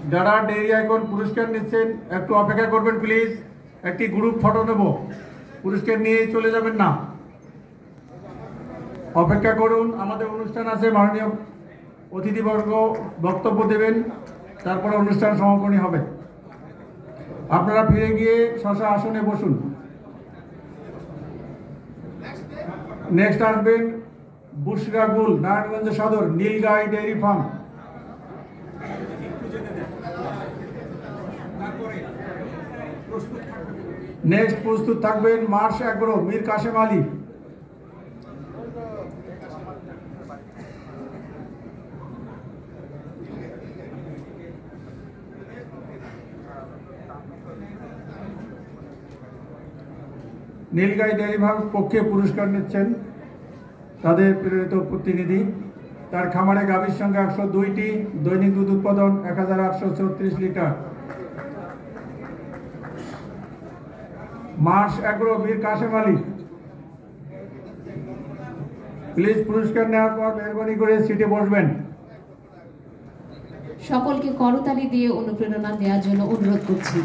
যারা dairy icon পুরস্কার নিচ্ছেন একটু অপেক্ষা করবেন প্লিজ। একটি গ্রুপ ফটো নেব, পুরস্কার নিয়ে চলে যাবেন না, অপেক্ষা করুন। আমাদের অনুষ্ঠান আছে, মাননীয় অতিথিবর্গ বক্তব্য দেবেন, তারপরে অনুষ্ঠান সমাপনী হবে। আপনারা ফিরে গিয়ে শশা আসনে বসুন। নেক্সট আসবেন বুশরা গুল, নারায়ণগঞ্জ সদর, নীলগাই ডেইরি ফার্ম। নেক্সট প্রস্তুত থাকবেন Marsh agro, Mir Kashem Ali. Nilgai dairy farm পক্ষে পুরস্কার নিচ্ছেন তাদের প্রেরিত প্রতিনিধি। তার খামারে গাভীর সংখ্যা 102টি, দৈনিক দুধ উৎপাদন 1836 litre. Marsh agro, Mir Kashem Ali. Please পুরস্কার নেওয়ার পর মেহরবানি করে সিটে বসবেন। সকলকে করতালি দিয়ে অনুপ্রেরণা দেওয়ার জন্য অনুরোধ করছি।